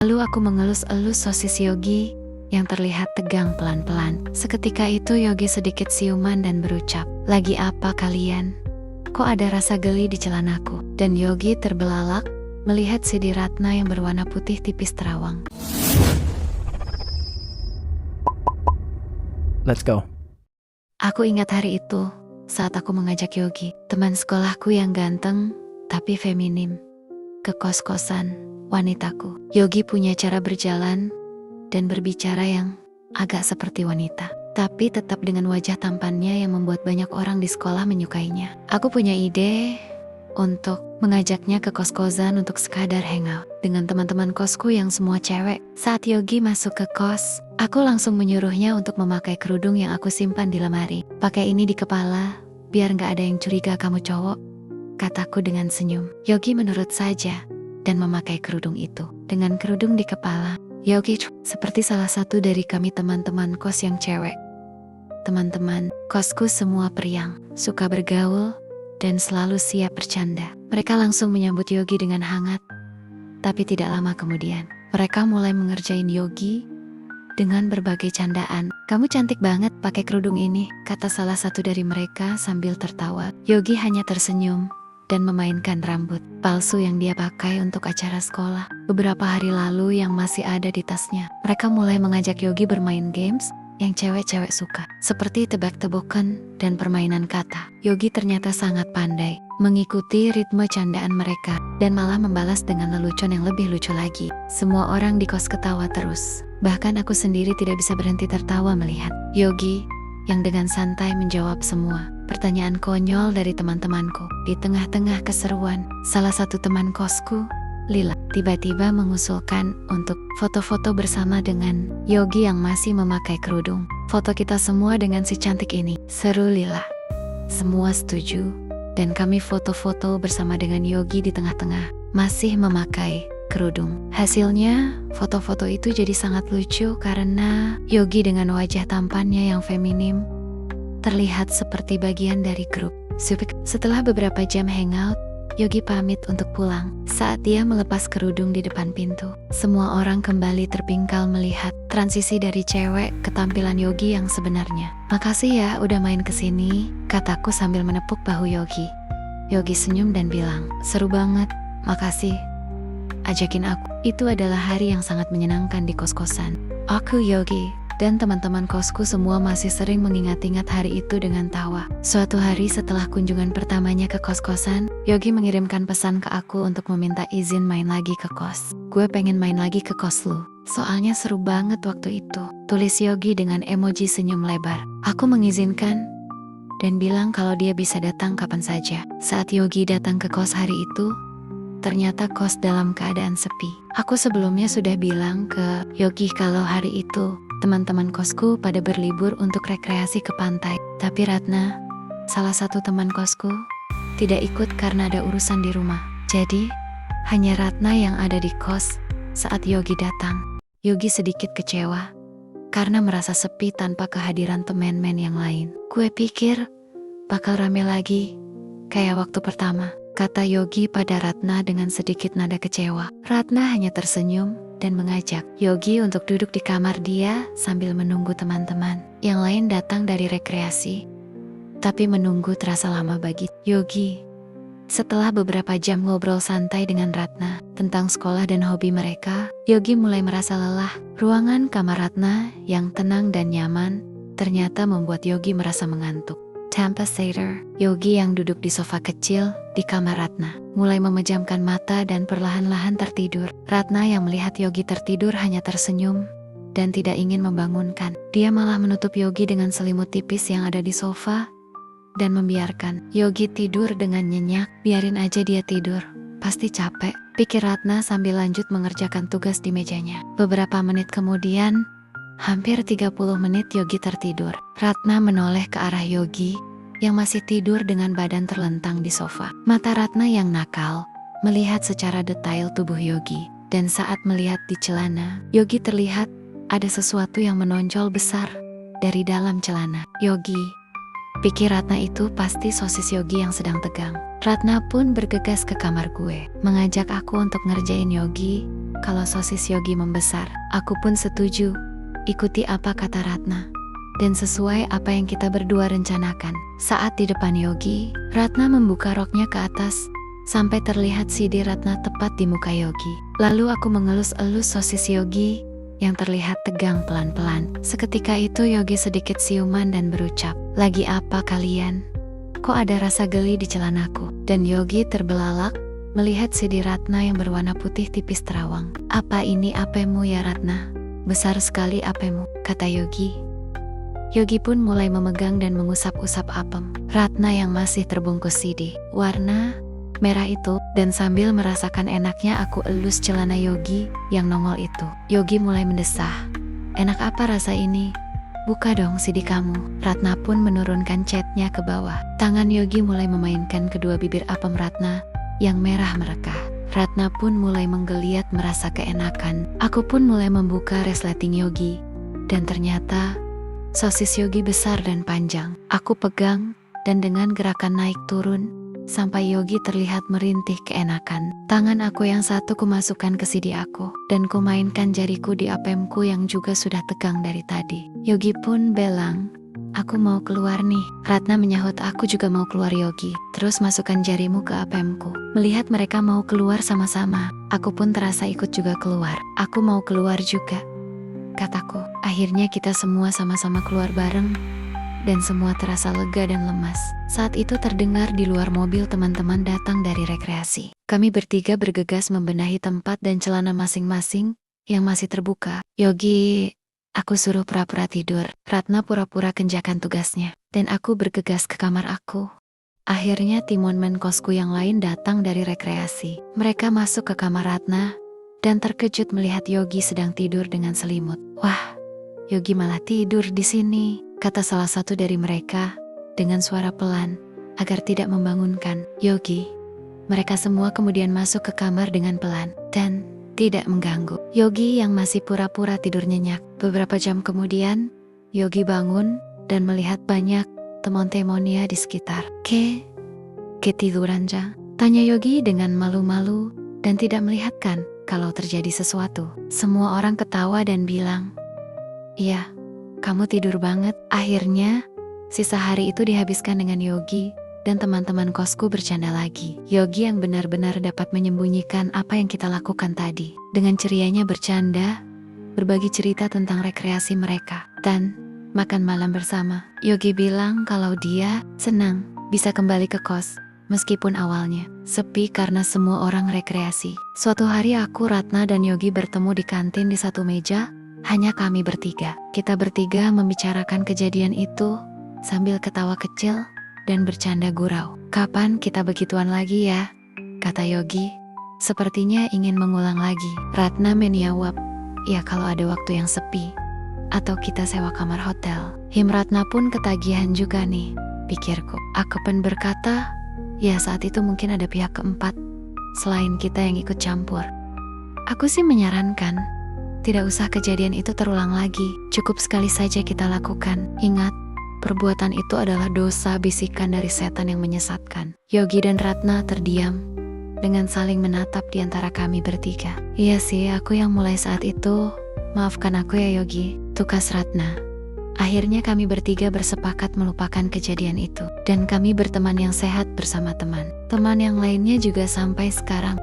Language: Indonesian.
Lalu aku mengelus-elus sosis Yogi yang terlihat tegang pelan-pelan. Seketika itu Yogi sedikit siuman dan berucap, "Lagi apa kalian? Kok ada rasa geli di celanaku?" Dan Yogi terbelalak melihat CD Ratna yang berwarna putih tipis terawang. Let's go. Aku ingat hari itu saat aku mengajak Yogi, teman sekolahku yang ganteng tapi feminim, ke kos-kosan wanitaku. Yogi punya cara berjalan dan berbicara yang agak seperti wanita, tapi tetap dengan wajah tampannya yang membuat banyak orang di sekolah menyukainya. Aku punya ide untuk mengajaknya ke kos-kosan untuk sekadar hangout dengan teman-teman kosku yang semua cewek. Saat Yogi masuk ke kos, aku langsung menyuruhnya untuk memakai kerudung yang aku simpan di lemari. "Pakai ini di kepala, biar gak ada yang curiga kamu cowok," kataku dengan senyum. Yogi menurut saja dan memakai kerudung itu. Dengan kerudung di kepala, Yogi seperti salah satu dari kami teman-teman kos yang cewek. Teman-teman kosku semua periang, suka bergaul, dan selalu siap bercanda. Mereka langsung menyambut Yogi dengan hangat. Tapi tidak lama kemudian, mereka mulai mengerjain Yogi dengan berbagai candaan. "Kamu cantik banget pakai kerudung ini," kata salah satu dari mereka sambil tertawa. Yogi hanya tersenyum dan memainkan rambut palsu yang dia pakai untuk acara sekolah. Beberapa hari lalu yang masih ada di tasnya, mereka mulai mengajak Yogi bermain games yang cewek-cewek suka, seperti tebak-tebakan dan permainan kata. Yogi ternyata sangat pandai mengikuti ritme candaan mereka dan malah membalas dengan lelucon yang lebih lucu lagi. Semua orang di kos ketawa terus. Bahkan aku sendiri tidak bisa berhenti tertawa melihat Yogi yang dengan santai menjawab semua pertanyaan konyol dari teman-temanku. Di tengah-tengah keseruan, salah satu teman kosku, Lila, tiba-tiba mengusulkan untuk foto-foto bersama dengan Yogi yang masih memakai kerudung. "Foto kita semua dengan si cantik ini," seru Lila. Semua setuju, dan kami foto-foto bersama dengan Yogi di tengah-tengah, masih memakai kerudung. Hasilnya, foto-foto itu jadi sangat lucu karena Yogi dengan wajah tampannya yang feminim terlihat seperti bagian dari grup. Setelah beberapa jam hangout, Yogi pamit untuk pulang. Saat dia melepas kerudung di depan pintu, semua orang kembali terpingkal melihat transisi dari cewek ke tampilan Yogi yang sebenarnya. "Makasih ya udah main kesini," kataku sambil menepuk bahu Yogi. Yogi senyum dan bilang, "Seru banget, makasih ajakin aku." Itu adalah hari yang sangat menyenangkan di kos-kosan. Aku, Yogi, dan teman-teman kosku semua masih sering mengingat-ingat hari itu dengan tawa. Suatu hari setelah kunjungan pertamanya ke kos-kosan, Yogi mengirimkan pesan ke aku untuk meminta izin main lagi ke kos. "Gue pengen main lagi ke kos lu, soalnya seru banget waktu itu," tulis Yogi dengan emoji senyum lebar. Aku mengizinkan dan bilang kalau dia bisa datang kapan saja. Saat Yogi datang ke kos hari itu, ternyata kos dalam keadaan sepi. Aku sebelumnya sudah bilang ke Yogi kalau hari itu teman-teman kosku pada berlibur untuk rekreasi ke pantai. Tapi Ratna, salah satu teman kosku, tidak ikut karena ada urusan di rumah. Jadi, hanya Ratna yang ada di kos saat Yogi datang. Yogi sedikit kecewa karena merasa sepi tanpa kehadiran teman-teman yang lain. "Gue pikir bakal rame lagi kayak waktu pertama," kata Yogi pada Ratna dengan sedikit nada kecewa. Ratna hanya tersenyum dan mengajak Yogi untuk duduk di kamar dia sambil menunggu teman-teman yang lain datang dari rekreasi. Tapi menunggu terasa lama bagi Yogi. Setelah beberapa jam ngobrol santai dengan Ratna tentang sekolah dan hobi mereka, Yogi mulai merasa lelah. Ruangan kamar Ratna yang tenang dan nyaman ternyata membuat Yogi merasa mengantuk. Tanpa sadar, Yogi yang duduk di sofa kecil di kamar Ratna mulai memejamkan mata dan perlahan-lahan tertidur. Ratna yang melihat Yogi tertidur hanya tersenyum dan tidak ingin membangunkan. Dia malah menutup Yogi dengan selimut tipis yang ada di sofa dan membiarkan Yogi tidur dengan nyenyak. "Biarin aja dia tidur, pasti capek," pikir Ratna sambil lanjut mengerjakan tugas di mejanya. Beberapa menit kemudian, hampir 30 menit Yogi tertidur. Ratna menoleh ke arah Yogi yang masih tidur dengan badan terlentang di sofa. Mata Ratna yang nakal melihat secara detail tubuh Yogi, dan saat melihat di celana, Yogi terlihat ada sesuatu yang menonjol besar dari dalam celana. "Yogi, Pikir Ratna itu pasti sosis Yogi yang sedang tegang. Ratna pun bergegas ke kamar gue, mengajak aku untuk ngerjain Yogi. Kalau sosis Yogi membesar, aku pun setuju. Ikuti apa kata Ratna. Dan sesuai apa yang kita berdua rencanakan. Saat di depan Yogi, Ratna membuka roknya ke atas, sampai terlihat sidi Ratna tepat di muka Yogi. Lalu aku mengelus-elus sosis Yogi yang terlihat tegang pelan-pelan. Seketika itu Yogi sedikit siuman dan berucap, "Lagi apa kalian? Kok ada rasa geli di celanaku?" Dan Yogi terbelalak melihat sidi Ratna yang berwarna putih tipis terawang. "Apa ini apemu ya Ratna? Besar sekali apemu," kata Yogi. Yogi pun mulai memegang dan mengusap-usap apem Ratna yang masih terbungkus sidi warna merah itu, dan sambil merasakan enaknya aku elus celana Yogi yang nongol itu. Yogi mulai mendesah, "Enak apa rasa ini? Buka dong sidi kamu." Ratna pun menurunkan catnya ke bawah. Tangan Yogi mulai memainkan kedua bibir apem Ratna yang merah merekah. Ratna pun mulai menggeliat merasa keenakan. Aku pun mulai membuka resleting Yogi, dan ternyata sosis Yogi besar dan panjang. Aku pegang, dan dengan gerakan naik turun, sampai Yogi terlihat merintih keenakan. Tangan aku yang satu kumasukkan ke sidi aku, dan kumainkan jariku di apemku yang juga sudah tegang dari tadi. Yogi pun bilang, "Aku mau keluar nih." Ratna menyahut, "Aku juga mau keluar Yogi. Terus masukkan jarimu ke apemku." Melihat mereka mau keluar sama-sama, aku pun terasa ikut juga keluar. "Aku mau keluar juga," kataku. Akhirnya kita semua sama-sama keluar bareng, dan semua terasa lega dan lemas. Saat itu terdengar di luar mobil teman-teman datang dari rekreasi. Kami bertiga bergegas membenahi tempat dan celana masing-masing yang masih terbuka. "Yogi, aku suruh pura-pura tidur." Ratna pura-pura kerjakan tugasnya, dan aku bergegas ke kamar aku. Akhirnya timonmen kosku yang lain datang dari rekreasi. Mereka masuk ke kamar Ratna, dan terkejut melihat Yogi sedang tidur dengan selimut. "Wah, Yogi malah tidur di sini," kata salah satu dari mereka dengan suara pelan agar tidak membangunkan Yogi. Mereka semua kemudian masuk ke kamar dengan pelan dan tidak mengganggu Yogi yang masih pura-pura tidur nyenyak. Beberapa jam kemudian, Yogi bangun dan melihat banyak temon-temonia di sekitar. Ketiduran ja?" tanya Yogi dengan malu-malu dan tidak melihatkan kalau terjadi sesuatu. Semua orang ketawa dan bilang, "Iya, kamu tidur banget." Akhirnya, sisa hari itu dihabiskan dengan Yogi dan teman-teman kosku bercanda lagi. Yogi yang benar-benar dapat menyembunyikan apa yang kita lakukan tadi. Dengan cerianya bercanda, berbagi cerita tentang rekreasi mereka, dan makan malam bersama. Yogi bilang kalau dia senang bisa kembali ke kos, meskipun awalnya sepi karena semua orang rekreasi. Suatu hari aku, Ratna, dan Yogi bertemu di kantin di satu meja. Hanya kami bertiga. Kita bertiga membicarakan kejadian itu sambil ketawa kecil dan bercanda gurau. "Kapan kita begituan lagi ya?" kata Yogi. Sepertinya ingin mengulang lagi. Ratna menjawab, "Ya kalau ada waktu yang sepi. Atau kita sewa kamar hotel." Ratna pun ketagihan juga nih, pikirku. Aku pun berkata, ya saat itu mungkin ada pihak keempat selain kita yang ikut campur. Aku sih menyarankan, tidak usah kejadian itu terulang lagi. Cukup sekali saja kita lakukan. Ingat, perbuatan itu adalah dosa bisikan dari setan yang menyesatkan. Yogi dan Ratna terdiam dengan saling menatap di antara kami bertiga. "Iya sih, aku yang mulai saat itu. Maafkan aku ya Yogi," tukas Ratna. Akhirnya kami bertiga bersepakat melupakan kejadian itu, dan kami berteman yang sehat bersama teman. Teman yang lainnya juga sampai sekarang.